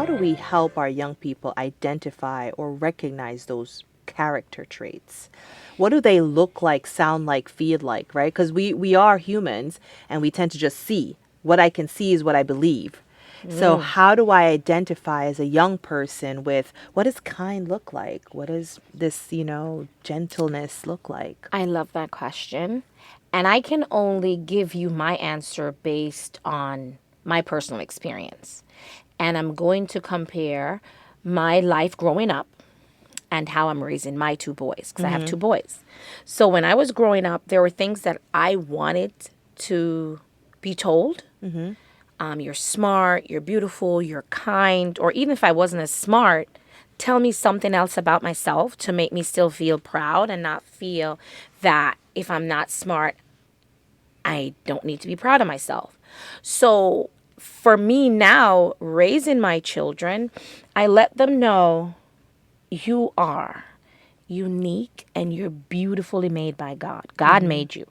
how do we help our young people identify or recognize those character traits? What do they look like, sound like, feel like, right? Because we are humans and we tend to just see. What I can see is what I believe. So how do I identify as a young person with what does kind look like? What does this, gentleness look like? I love that question. And I can only give you my answer based on my personal experience. And I'm going to compare my life growing up and how I'm raising my two boys, because I have two boys. So when I was growing up, there were things that I wanted to be told. You're smart, you're beautiful, you're kind, or even if I wasn't as smart, tell me something else about myself to make me still feel proud and not feel that if I'm not smart, I don't need to be proud of myself. So for me now, raising my children, I let them know you are unique and you're beautifully made by God. God made you.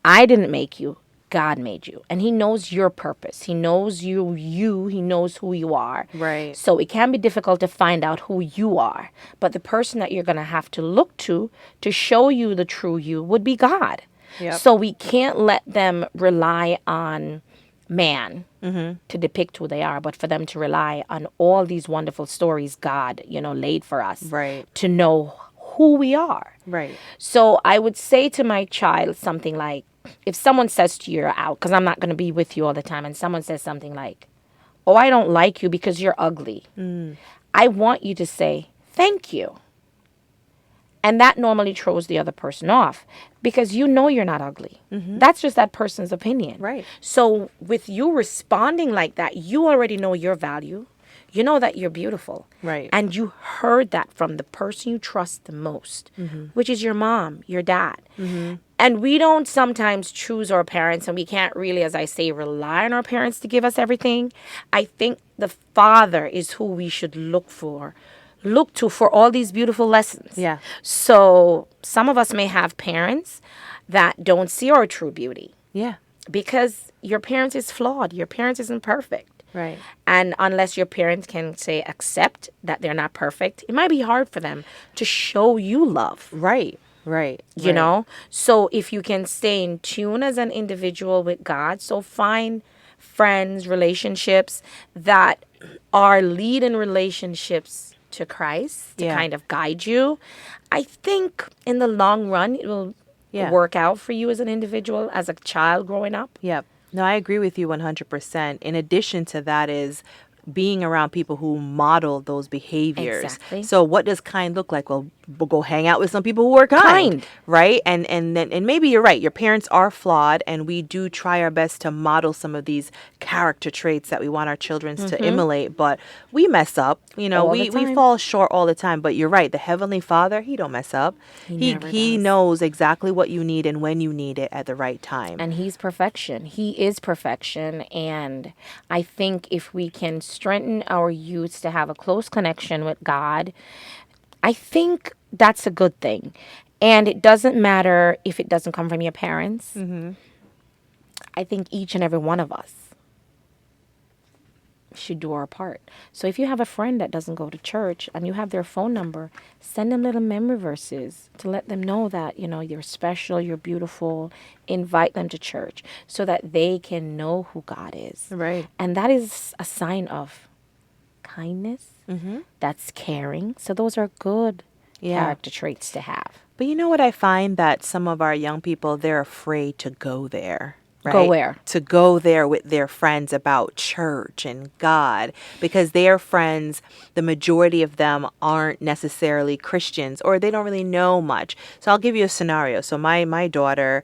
I didn't make you. God made you. And he knows your purpose. He knows he knows who you are. Right. So it can be difficult to find out who you are. But the person that you're going to have to look to show you the true you would be God. Yep. So we can't let them rely on man to depict who they are, but for them to rely on all these wonderful stories God, laid for us Right. to know who we are. Right. So I would say to my child something like, if someone says to you, you're out, because I'm not going to be with you all the time, and someone says something like, oh, I don't like you because you're ugly. I want you to say, thank you. And that normally throws the other person off because you know you're not ugly. That's just that person's opinion. Right. So with you responding like that, you already know your value. You know that you're beautiful. Right. And you heard that from the person you trust the most, which is your mom, your dad. And we don't sometimes choose our parents, and we can't really, as I say, rely on our parents to give us everything. I think the father is who we should look to for all these beautiful lessons. Yeah. So some of us may have parents that don't see our true beauty Yeah. because your parents is flawed. Your parents isn't perfect. Right. And unless your parents can say accept that they're not perfect, it might be hard for them to show you love. Right. Right. You know? So if you can stay in tune as an individual with God, so find friends, relationships that are leading relationships to Christ to Yeah. kind of guide you. I think in the long run, it will work out for you as an individual, as a child growing up. Yep. No, I agree with you 100%. In addition to that is being around people who model those behaviors. Exactly. So what does kind look like? Well, we'll go hang out with some people who are kind. Right? And maybe you're right. Your parents are flawed, and we do try our best to model some of these character traits that we want our children to emulate, but we mess up. All the We time. fall short all the time, but you're right. The Heavenly Father, he don't mess up. never He does. knows exactly what you need and when you need it at the right time. And he's perfection. He is perfection. And I think if we can strengthen our youth to have a close connection with God, I think that's a good thing. And it doesn't matter if it doesn't come from your parents. I think each and every one of us should do our part. So if you have a friend that doesn't go to church and you have their phone number, send them little memory verses to let them know that, you're special, you're beautiful. Invite them to church so that they can know who God is. Right. And that is a sign of kindness. That's caring. So those are good character traits to have. But you know what I find that some of our young people, they're afraid to go there. Right? Go where? To go there with their friends about church and God, because their friends, the majority of them aren't necessarily Christians, or they don't really know much. So I'll give you a scenario. So my daughter,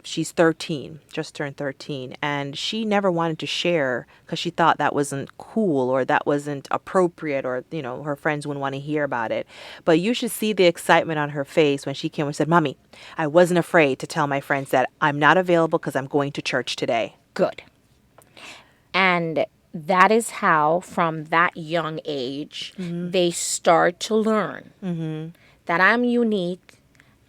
she's 13, just turned 13, and she never wanted to share because she thought that wasn't cool or that wasn't appropriate, or her friends wouldn't want to hear about it. But you should see the excitement on her face when she came and said, "Mommy, I wasn't afraid to tell my friends that I'm not available because I'm going to church today." Good. And that is how, from that young age, they start to learn that I'm unique,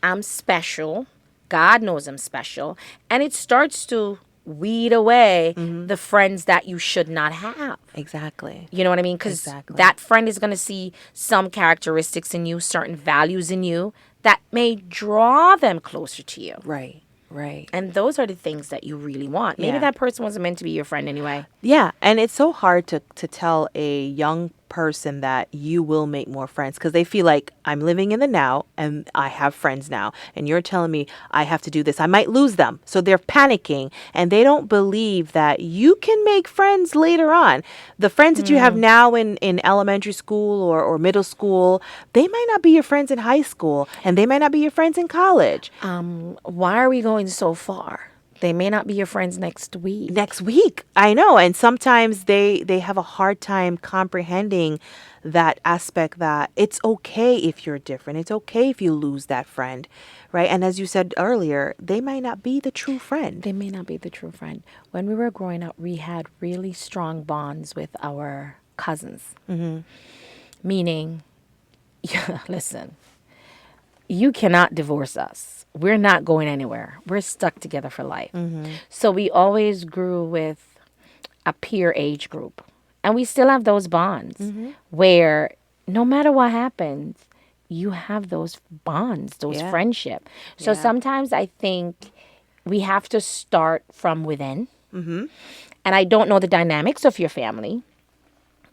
I'm special, God knows I'm special, and it starts to weed away the friends that you should not have. Exactly. You know what I mean? Because Exactly. that friend is going to see some characteristics in you, certain values in you that may draw them closer to you. Right. Right. And those are the things that you really want. Maybe Yeah. that person wasn't meant to be your friend anyway. Yeah, and it's so hard to tell a young person that you will make more friends because they feel like I'm living in the now and I have friends now, and you're telling me I have to do this. I might lose them. So they're panicking and they don't believe that you can make friends later on. The friends that you have now in elementary school or middle school, they might not be your friends in high school and they might not be your friends in college. Why are we going so far? They may not be your friends next week. Next week. I know. And sometimes they have a hard time comprehending that aspect that it's okay if you're different. It's okay if you lose that friend, right? And as you said earlier, they might not be the true friend. They may not be the true friend. When we were growing up, we had really strong bonds with our cousins. Meaning, listen, you cannot divorce us. We're not going anywhere. We're stuck together for life. So we always grew with a peer age group. And we still have those bonds where no matter what happens, you have those bonds, those Yeah. friendship. So Yeah. sometimes I think we have to start from within. And I don't know the dynamics of your family.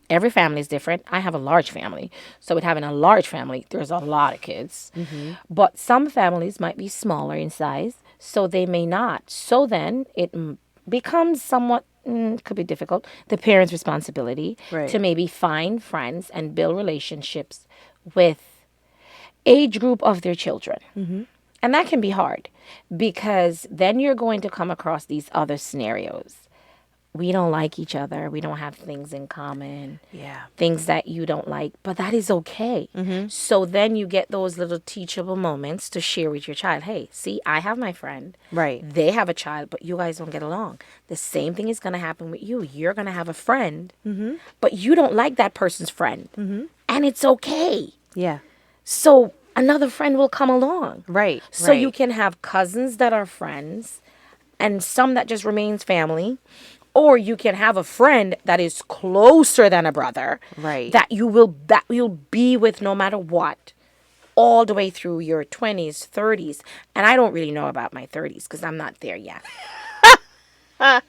Every family is different. I have a large family. So with having a large family, there's a lot of kids. But some families might be smaller in size, so they may not. So then it becomes somewhat, could be difficult, the parents' responsibility Right. to maybe find friends and build relationships with age group of their children. And that can be hard because then you're going to come across these other scenarios. We don't like each other. We don't have things in common. Yeah. Things that you don't like, but that is okay. So then you get those little teachable moments to share with your child. Hey, see, I have my friend. Right. They have a child, but you guys don't get along. The same thing is going to happen with you. You're going to have a friend, but you don't like that person's friend. And it's okay. Yeah. So another friend will come along. Right. So right. you can have cousins that are friends and some that just remains family. Or you can have a friend that is closer than a brother. Right. That you'll be with no matter what. All the way through your 20s, 30s. And I don't really know about my 30s because I'm not there yet. I'm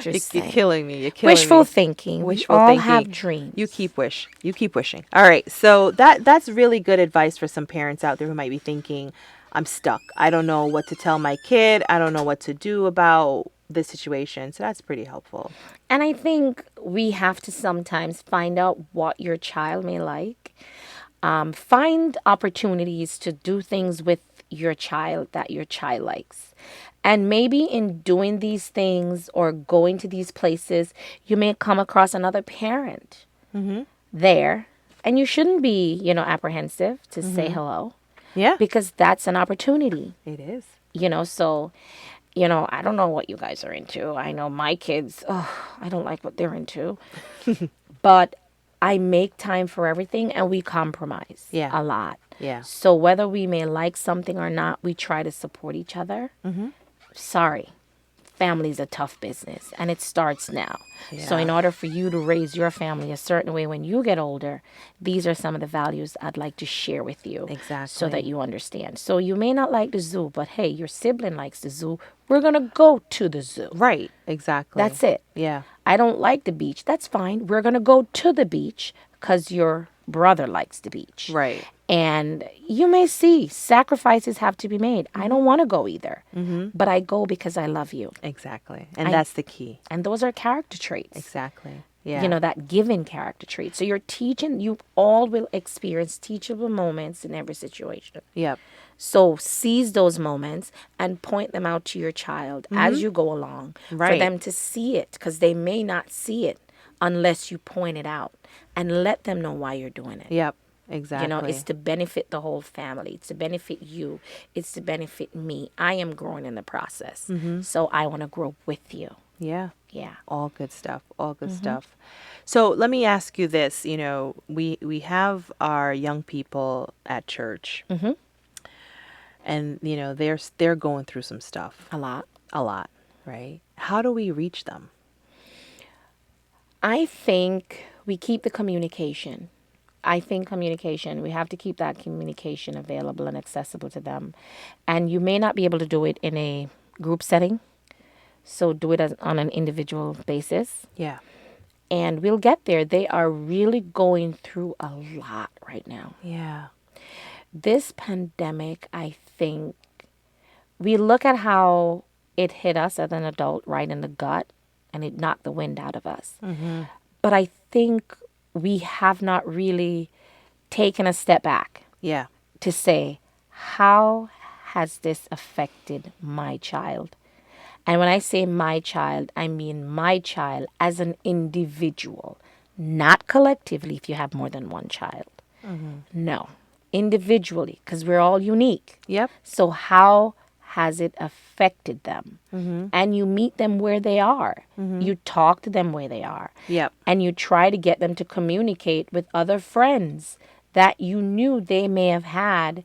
just You're saying. killing me. You're killing Wishful me. thinking. Wishful we all thinking. have dreams. You keep wishing. All right. So that's really good advice for some parents out there who might be thinking, I'm stuck. I don't know what to tell my kid. I don't know what to do about this situation. So that's pretty helpful. And I think we have to sometimes find out what your child may like. Find opportunities to do things with your child that your child likes. And maybe in doing these things or going to these places, you may come across another parent there. And you shouldn't be, apprehensive to say hello. Yeah. Because that's an opportunity. It is. So, I don't know what you guys are into. I know my kids, I don't like what they're into. But I make time for everything and we compromise a lot. Yeah. So whether we may like something or not, we try to support each other. Sorry. Family's a tough business and it starts now. So in order for you to raise your family a certain way when you get older, these are some of the values I'd like to share with you. Exactly. So that you understand. So you may not like the zoo, but hey, your sibling likes the zoo. We're going to go to the zoo. Right. Exactly. That's it. Yeah. I don't like the beach. That's fine. We're going to go to the beach because your brother likes the beach. Right. And you may see sacrifices have to be made. I don't want to go either, but I go because I love you. Exactly. And that's the key. And those are character traits. Exactly. Yeah. That given character trait. So you're teaching, you all will experience teachable moments in every situation. Yep. So seize those moments and point them out to your child as you go along for Right. them to see it because they may not see it unless you point it out and let them know why you're doing it. Yep. Exactly. It's to benefit the whole family. It's to benefit you. It's to benefit me. I am growing in the process. So I want to grow with you. Yeah. Yeah. All good stuff. All good stuff. So let me ask you this. We have our young people at church, and they're going through some stuff. A lot. A lot, right? How do we reach them? I think we keep the communication. I think communication, we have to keep that communication available and accessible to them. And you may not be able to do it in a group setting. So do it on an individual basis. Yeah. And we'll get there. They are really going through a lot right now. Yeah. This pandemic, I think, we look at how it hit us as an adult right in the gut and it knocked the wind out of us. Mm-hmm. But I think we have not really taken a step back Yeah. to say, how has this affected my child? And when I say my child, I mean my child as an individual, not collectively if you have more than one child. Mm-hmm. No, individually, because we're all unique. Yep. So how has it affected them? Mm-hmm. And you meet them where they are. Mm-hmm. You talk to them where they are. Yep. And you try to get them to communicate with other friends that you knew they may have had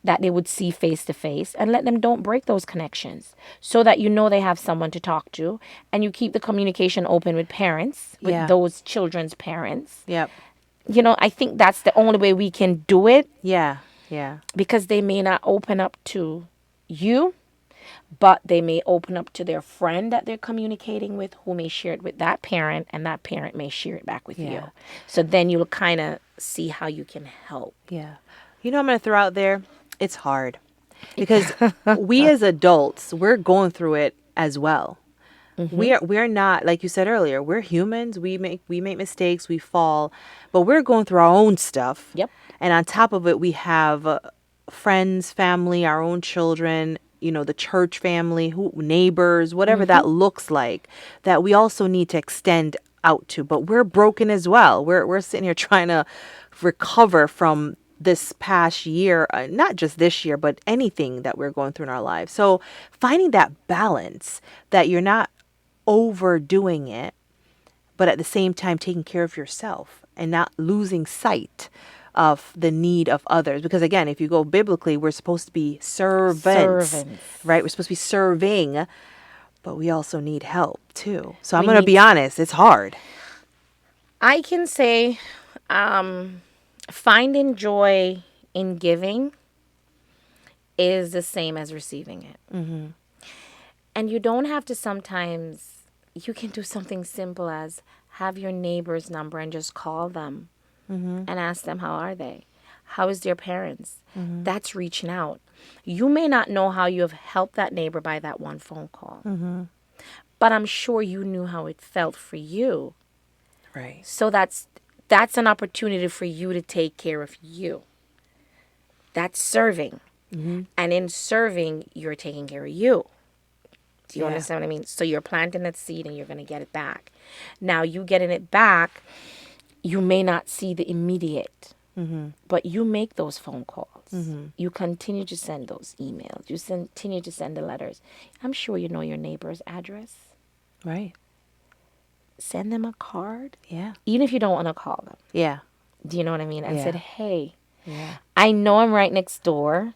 that they would see face to face, and let them don't break those connections so that you know they have someone to talk to, and you keep the communication open with parents, with Yeah. those children's parents. Yep. You know, I think that's the only way we can do it, Yeah. Yeah. because they may not open up to you, but they may open up to their friend that they're communicating with, who may share it with that parent, and that parent may share it back with Yeah. you. So then you'll kind of see how you can help. Yeah. You know, I'm going to throw out there, it's hard because we as adults, we're going through it as well. Mm-hmm. We're not, like you said earlier, we're humans. We make mistakes, we fall, but we're going through our own stuff. Yep. And on top of it, we have friends, family, our own children, you know, the church family, neighbors, whatever that looks like, that we also need to extend out to. But we're broken as well. We're sitting here trying to recover from this past year, not just this year, but anything that we're going through in our lives. So finding that balance, that you're not overdoing it, but at the same time taking care of yourself and not losing sight of the need of others. Because again, if you go biblically, we're supposed to be servants. Right? We're supposed to be serving, but we also need help too. So I'm going to be honest, it's hard. I can say finding joy in giving is the same as receiving it. Mm-hmm. And you don't have to sometimes, you can do something simple as have your neighbor's number and just call them and ask them, how are they? How is their parents? That's reaching out. You may not know how you have helped that neighbor by that one phone call, but I'm sure you knew how it felt for you. Right. So that's an opportunity for you to take care of you. That's serving. And in serving, you're taking care of you. Do you understand what I mean? So you're planting that seed and you're going to get it back. Now, you getting it back, you may not see the immediate, but you make those phone calls. You continue to send those emails. You continue to send the letters. I'm sure you know your neighbor's address. Right. Send them a card. Yeah. Even if you don't want to call them. Yeah. Do you know what I mean? And Yeah. said, hey, Yeah. I know I'm right next door,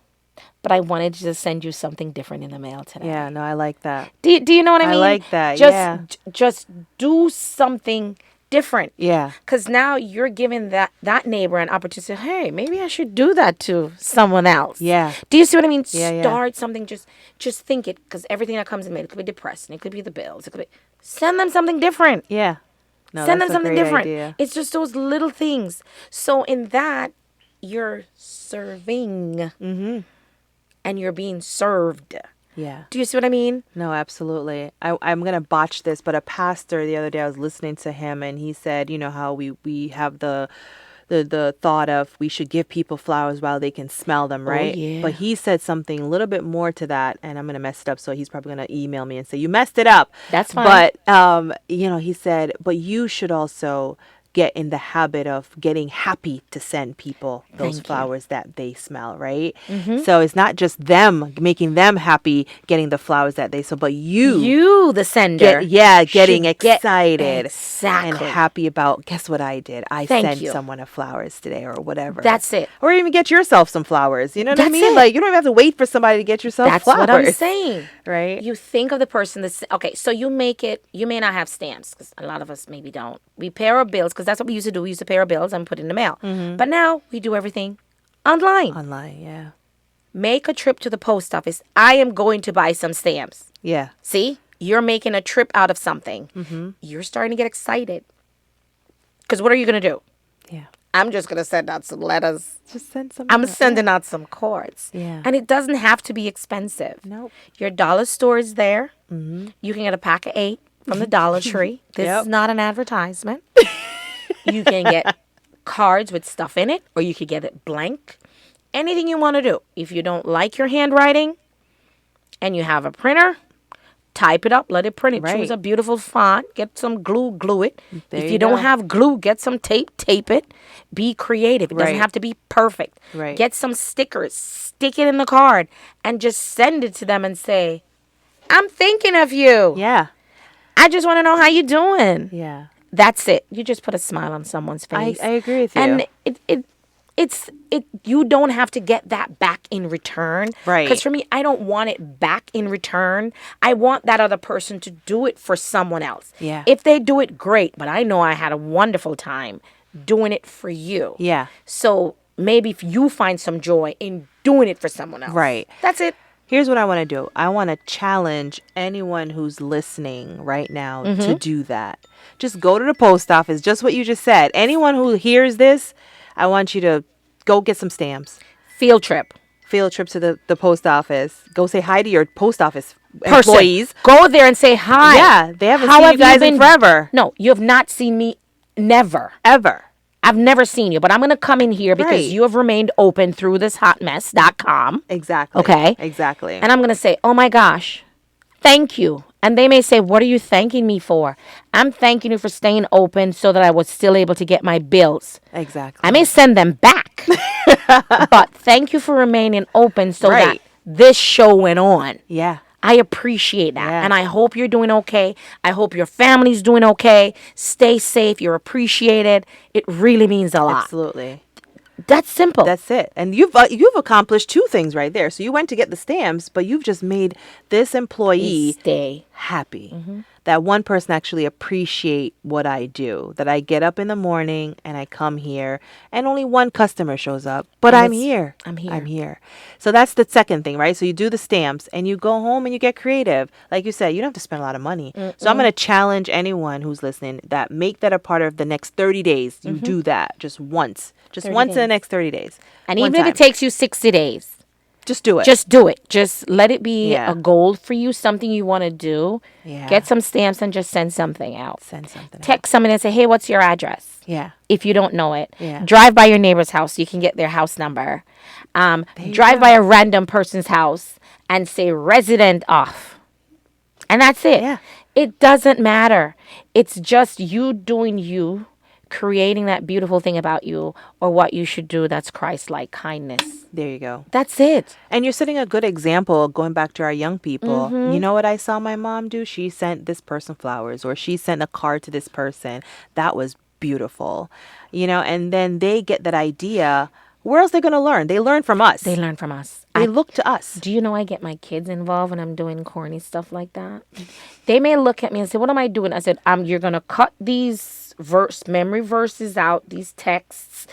but I wanted to send you something different in the mail today. Yeah. No, I like that. Do you know what I mean? I like that. Just, Yeah. Just do something different. Yeah. Because now you're giving that neighbor an opportunity to say, hey, maybe I should do that to someone else. Yeah. Do you see what I mean? Yeah, Start something. Just think it. Because everything that comes in mail, it could be depressing. It could be the bills. It could be. Send them something different. Yeah. No, Send them that's a something great different. idea. It's just those little things. So in that, you're serving. And you're being served. Yeah. Do you see what I mean? No, absolutely. I'm going to botch this, but a pastor the other day, I was listening to him and he said, you know, how we have the thought of we should give people flowers while they can smell them, right? yeah. But he said something a little bit more to that, and I'm going to mess it up. So he's probably going to email me and say, you messed it up. That's fine. But, you know, he said, but you should also get in the habit of getting happy to send people those flowers that they smell, right? So it's not just them making them happy getting the flowers that they smell, but You, the sender. getting should get- excited Exactly. and happy about, guess what I did? I Thank sent you. someone a flowers today or whatever. That's it. Or even get yourself some flowers. You know what I That's mean? it. Like, you don't even have to wait for somebody to get yourself That's flowers. what I'm saying. Right? You think of the person that's okay. So you make it. You may not have stamps because a lot of us maybe don't. We pay our bills because that's what we used to do. We used to pay our bills and put it in the mail. But now we do everything online. Online, yeah. Make a trip to the post office. I am going to buy some stamps. Yeah. See, you're making a trip out of something. You're starting to get excited. Because what are you going to do? Yeah. I'm just going to send out some letters. Just send some. I'm sending out some cards. Yeah. And it doesn't have to be expensive. Nope. Your dollar store is there. You can get a pack of 8 from the Dollar Tree. This Yep. is not an advertisement. You can get cards with stuff in it, or you could get it blank. Anything you want to do. If you don't like your handwriting and you have a printer, type it up, let it print it. Right. Choose a beautiful font, get some glue, glue it. There If you you don't go. have glue, get some tape, tape it. Be creative. It doesn't Right. have to be perfect. Right. Get some stickers, stick it in the card, and just send it to them and say, I'm thinking of you. Yeah. I just want to know how you doing. Yeah. That's it. You just put a smile on someone's face. I agree with you. And it's you don't have to get that back in return. Right. Because for me, I don't want it back in return. I want that other person to do it for someone else. Yeah. If they do it, great. But I know I had a wonderful time doing it for you. Yeah. So maybe if you find some joy in doing it for someone else. Right. That's it. Here's what I want to do. I want to challenge anyone who's listening right now to do that. Just go to the post office, just what you just said. Anyone who hears this, I want you to go get some stamps. Field trip. Field trip to the post office. Go say hi to your post office Person. employees. Go there and say hi. Yeah, they haven't How seen have you guys been? in forever. No, you have not seen me. Never. Ever. I've never seen you, but I'm going to come in here because Right. you have remained open through this hotmess.com. Exactly. Okay. Exactly. And I'm going to say, oh my gosh, thank you. And they may say, what are you thanking me for? I'm thanking you for staying open so that I was still able to get my bills. Exactly. I may send them back, but thank you for remaining open so that Right. this show went on. Yeah. I appreciate that. Yeah. And I hope you're doing okay. I hope your family's doing okay. Stay safe. You're appreciated. It really means a lot. Absolutely. That's simple. That's it. And you've accomplished two things right there. So you went to get the stamps, but you've just made this employee Stay. happy. That one person actually appreciate what I do. That I get up in the morning and I come here and only one customer shows up, but I'm here. I'm here. I'm here. So that's the second thing, right? So you do the stamps and you go home and you get creative. Like you said, you don't have to spend a lot of money. So I'm going to challenge anyone who's listening that make that a part of the next 30 days. You do that just once. Just 30 once in the days. next 30 days. And One even if time. it takes you 60 days, just do it. just do it. Just let it be Yeah. a goal for you, something you want to do. Yeah. Get some stamps and just send something out. Send something. out. Text someone and say, hey, what's your address? Yeah. If you don't know it. Yeah. Drive by your neighbor's house. You can get their house number. Drive by a random person's house and say resident off. And that's it. Yeah. It doesn't matter. It's just you doing you, creating that beautiful thing about you or what you should do that's Christ-like kindness. There you go. That's it. And you're setting a good example going back to our young people. Mm-hmm. You know what I saw my mom do? She sent this person flowers or she sent a card to this person. That was beautiful. And then they get that idea. Where else are they going to learn? They learn from us. They learn from us. They look to us. Do you know I get my kids involved when I'm doing corny stuff like that? They may look at me and say, what am I doing? I said, you're going to cut these memory verses out, these texts,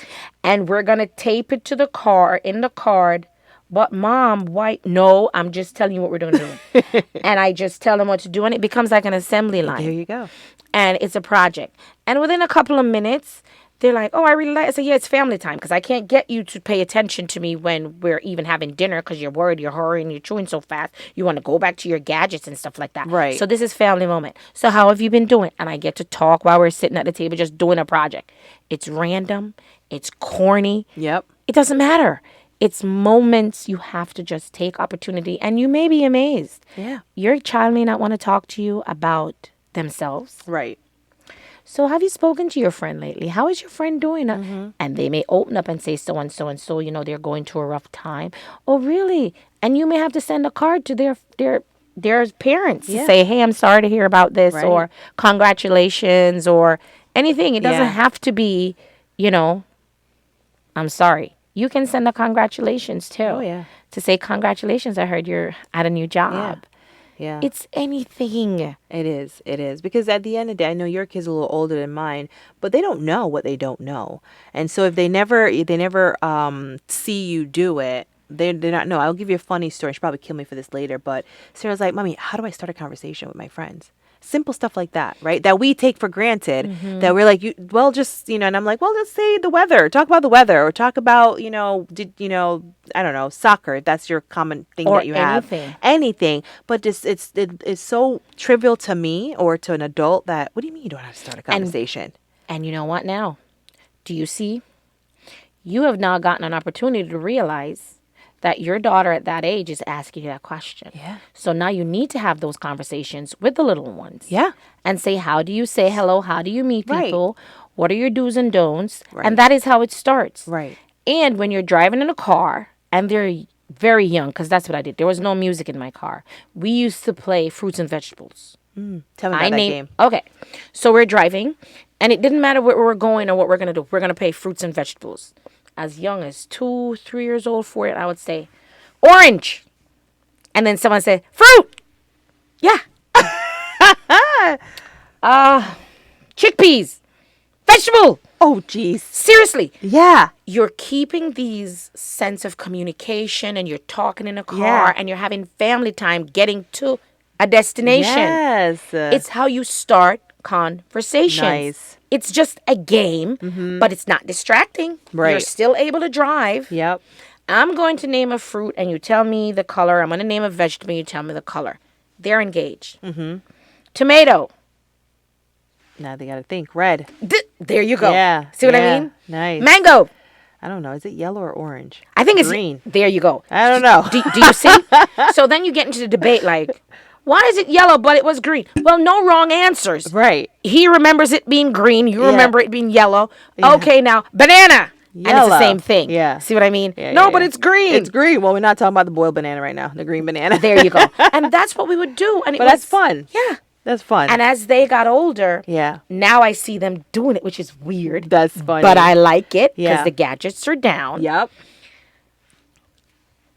and we're going to tape it to the card. But mom, why? No, I'm just telling you what we're going to do. And I just tell them what to do. And it becomes like an assembly line. There you go. And it's a project. And within a couple of minutes, they're like, oh, I really like it. I say, yeah, it's family time because I can't get you to pay attention to me when we're even having dinner because you're worried, you're hurrying, you're chewing so fast. You want to go back to your gadgets and stuff like that. Right. So this is family moment. So how have you been doing? And I get to talk while we're sitting at the table just doing a project. It's random. It's corny. Yep. It doesn't matter. It's moments you have to just take opportunity and you may be amazed. Yeah. Your child may not want to talk to you about themselves. Right. So have you spoken to your friend lately? How is your friend doing? And they may open up and say so and so, they're going through a rough time. Oh, really? And you may have to send a card to their parents to say, hey, I'm sorry to hear about this or congratulations or anything. It doesn't have to be, I'm sorry. You can send a congratulations too. Oh, yeah. To say congratulations, I heard you're at a new job. Yeah. It's anything. It is. It is. Because at the end of the day, I know your kid's a little older than mine, but they don't know what they don't know. And so if they never see you do it, they not know. I'll give you a funny story. She'll probably kill me for this later, but Sarah's like, "Mommy, how do I start a conversation with my friends?" Simple stuff like that, right? That we take for granted. That we're like, and I'm like, well, let's say the weather. Talk about the weather, or talk about, I don't know, soccer. If that's your common thing Or that you have. anything. Anything. But just it's so trivial to me or to an adult that, what do you mean you don't know how to start a conversation? And you know what now? Do you see? You have now gotten an opportunity to realize that your daughter at that age is asking you that question. Yeah. So now you need to have those conversations with the little ones. Yeah. And say, how do you say hello? How do you meet Right. people? What are your do's and don'ts? Right. And that is how it starts. Right. And when you're driving in a car and they're very young, because that's what I did. There was no music in my car. We used to play fruits and vegetables. Tell me about that game. Okay. So we're driving, and it didn't matter where we're going or what we're going to do. We're going to play fruits and vegetables. As young as 2, 3 years old, 4, I would say, orange. And then someone said, fruit. Yeah. Chickpeas. Vegetable. Oh, geez. Seriously. Yeah. You're keeping these sense of communication, and you're talking in a car, Yeah. and you're having family time getting to a destination. Yes. It's how you start conversations. Nice. It's just a game, but it's not distracting. You're Right. still able to drive. Yep. I'm going to name a fruit, and you tell me the color. I'm going to name a vegetable, and you tell me the color. They're engaged. Tomato. Now they got to think. Red. There you go. Yeah. See what I Yeah. mean? Nice. Mango. I don't know. Is it yellow or orange? I think it's green. There you go. I don't know. Do you see? So then you get into the debate like, why is it yellow but it was green? Well, no wrong answers. Right. He remembers it being green. You Yeah. remember it being yellow. Yeah. Okay, now banana. And it's the Yellow. same thing. Yeah. See what I mean? Yeah, no, yeah, but yeah. it's green. It's green. Well, we're not talking about the boiled banana right now. The green banana. There you go. And that's what we would do. And But that's fun. Yeah. That's fun. And as they got older, Yeah. now I see them doing it, which is weird. That's funny. But I like it because Yeah. the gadgets are down. Yep.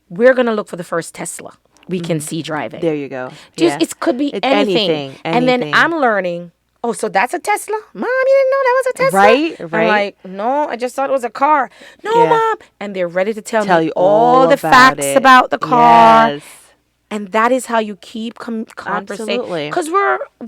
We're going to look for the first Tesla we can see driving. There you go. Just, Yeah. It could be It's anything. And then anything. I'm learning, oh, so that's a Tesla? Mom, you didn't know that was a Tesla? Right, I'm right. like, no, I just thought it was a car. No, Yeah. Mom. And they're ready to tell me you all the about facts it. about the car. Yes. And that is how you keep conversation. Absolutely. Because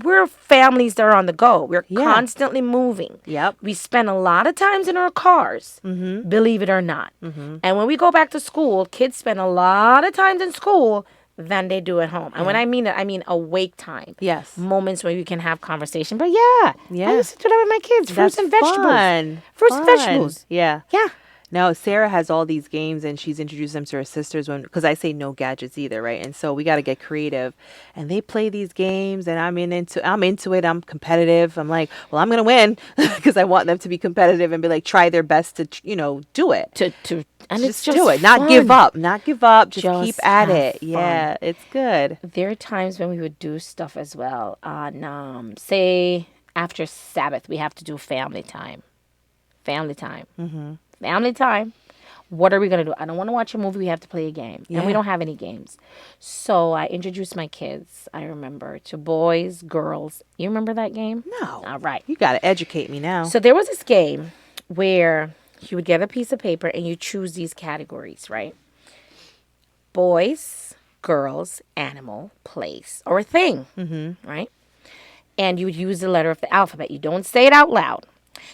we're families that are on the go. We're Yeah. constantly moving. Yep. We spend a lot of times in our cars, believe it or not. And when we go back to school, kids spend a lot of times in school than they do at home. And when I mean that, I mean awake time. Yes. Moments where we can have conversation. But yeah. Yeah. I used to do that with my kids. Fruits That's and vegetables. fun. Fruits and Fun. vegetables. Yeah. Yeah. No, Sarah has all these games and she's introduced them to her sisters because I say no gadgets either, right? And so we got to get creative. And they play these games and I'm into it. I'm competitive. I'm like, well, I'm going to win because I want them to be competitive and be like, try their best to, do it. And it's Just just do it. Not fun. give up. Not give up. Just keep Just at have it. fun. Yeah, it's good. There are times when we would do stuff as well. On say after Sabbath, we have to do family time. Family time. Family time. What are we going to do? I don't want to watch a movie. We have to play a game. And we Yeah. don't have any games. So I introduced my kids, I remember, to boys, girls. You remember that game? No. All right. You got to educate me now. So there was this game where you would get a piece of paper and you choose these categories, right? Boys, girls, animal, place, or a thing, right? And you would use the letter of the alphabet. You don't say it out loud.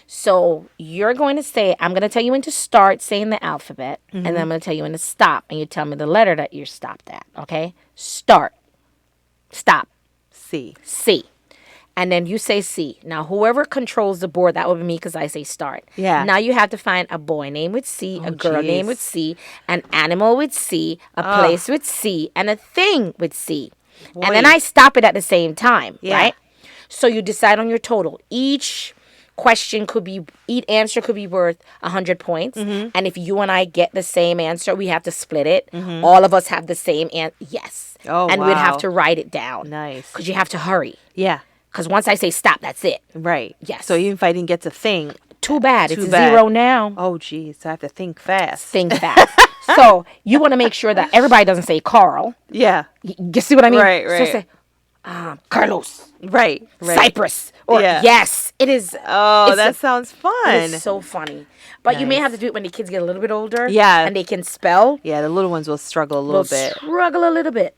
So you're going to say, I'm going to tell you when to start saying the alphabet, and then I'm going to tell you when to stop, and you tell me the letter that you're stopped at, okay? Start. Stop. C. C. And then you say C. Now, whoever controls the board, that would be me because I say start. Yeah. Now you have to find a boy name with C, a girl name geez. with C, an animal with C, a place with C, and a thing with C. And then Boy. I stop it at the same time, Yeah. right? So you decide on your total. Each answer could be worth 100 points. And if you and I get the same answer, we have to split it. All of us have the same answer. Yes. Oh, and we'd have wow. to write it down. Nice. Because you have to hurry. Yeah. Because once I say stop, that's it. Right. Yes. So even if I didn't get to think, Too bad. Too It's bad. 0 now. oh, geez, I have to think fast. Think fast. So you want to make sure that everybody doesn't say Carl. Yeah. You see what I mean? Right, So right. say, Carlos, Right. Right. Cyprus, or Yeah. yes, it is. Oh, It's that sounds It fun. is so funny. But you may have to Nice. do it when the kids get a little bit older. Yeah. And they can spell. Yeah, the little ones will struggle a Will little bit. struggle a little bit.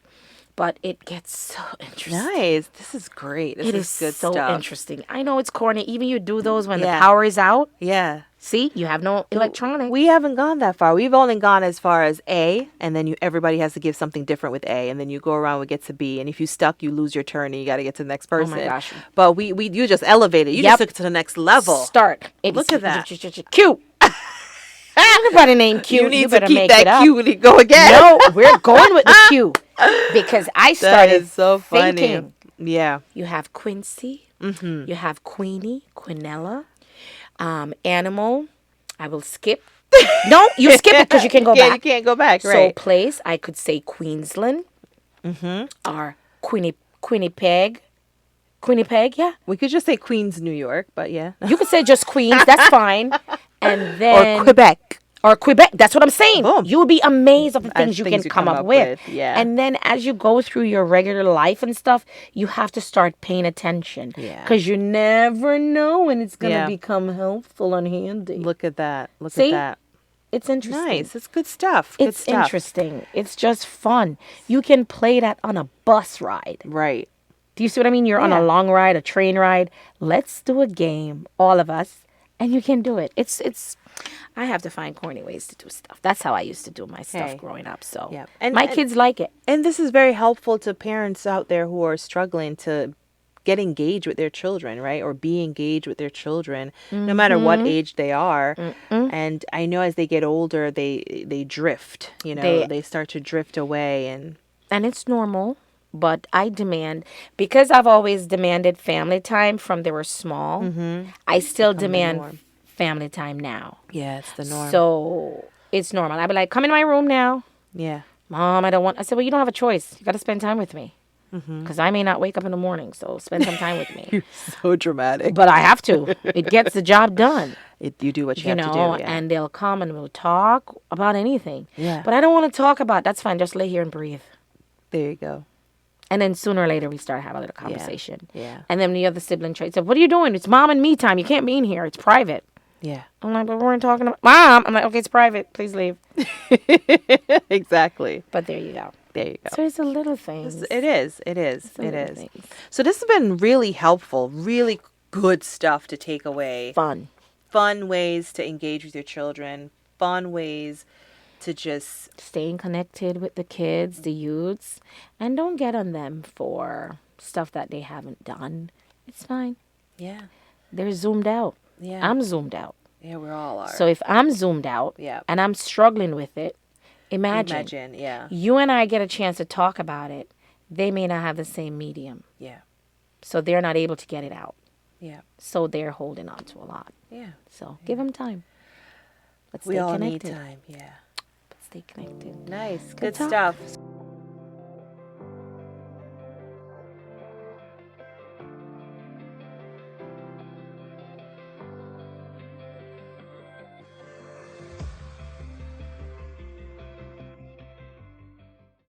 But it gets so interesting. Nice. This is great. This It is is good so stuff. interesting. I know it's corny. Even you do those when the Yeah. power is out. Yeah. See, you have no electronics. We haven't gone that far. We've only gone as far as A, and then everybody has to give something different with A, and then you go around and get to B, and if you stuck, you lose your turn, and you got to get to the next person. Oh my gosh. But you just elevated. You Yep. just took it to the next level. Start. Look at that. Q. Everybody named Q. You need to better keep make that it up. Q when you go again. No, we're going with the Q because I That started is so funny. thinking. Yeah. You have Quincy. You have Queenie, Quinella, Animal. I will skip. No, you skip it because you can go Yeah, back. you can't go back, So right. place, I could say Queensland. Or Quinnipiac. Quinnipiac, yeah. We could just say Queens, New York, but yeah. You could say just Queens. That's fine. And then Or Quebec. Or Quebec. That's what I'm saying. Boom. You will be amazed of the As things you things can you come come up up with. with, yeah. And then as you go through your regular life and stuff, you have to start paying attention. Yeah. Because you never know when it's going to Yeah. become helpful and handy. Look at that. Look See? at that. It's interesting. Nice. It's good stuff. Good It's stuff. interesting. It's just fun. You can play that on a bus ride. Right. Do you see what I mean? You're on Yeah. a long ride, a train ride. Let's do a game, all of us, and you can do it. It's. I have to find corny ways to do stuff. That's how I used to do my stuff Hey. growing up. So Yeah. my kids like it. And this is very helpful to parents out there who are struggling to get engaged with their children, right? Or be engaged with their children, no matter what age they are. And I know as they get older, they drift, you know, they start to drift away And it's normal, but I demand, because I've always demanded family time from they were small, I still demand norm. family time now. yeah, it's the norm. So it's normal. I'd be like, come in my room now. yeah. Mom, I don't want. I said, well, you don't have a choice. You got to spend time with me. Because I may not wake up in the morning, so spend some time with me. So dramatic. But I have to. It gets the job done. You do what you, You have know, to do. Yeah. and they'll come and we'll talk about anything. Yeah. But I don't want to talk about. That's fine. Just lay here and breathe. There you go. And then sooner or later we start having a little conversation. Yeah. And then the other sibling said, "What are you doing? It's mom and me time. You can't be in here. It's private." Yeah. I'm like, "But we weren't talking about Mom." I'm like, "Okay, it's private. Please leave." Exactly. But there you go. There you go. So it's a little thing. It is. It is. It's a It little is. things. So this has been really helpful, really good stuff to take away. Fun. Fun ways to engage with your children, fun ways to just Staying connected with the kids, the youths, and don't get on them for stuff that they haven't done. It's fine. yeah. They're zoomed out. Yeah. I'm zoomed out. Yeah, we all are. So if I'm zoomed out Yeah. and I'm struggling with it, imagine yeah. you and I get a chance to talk about it. They may not have the same medium. Yeah. So they're not able to get it out. Yeah. So they're holding on to a lot. Yeah. So give them time. But We stay all connected. need time. Yeah. But stay connected. Nice. Good talk. stuff.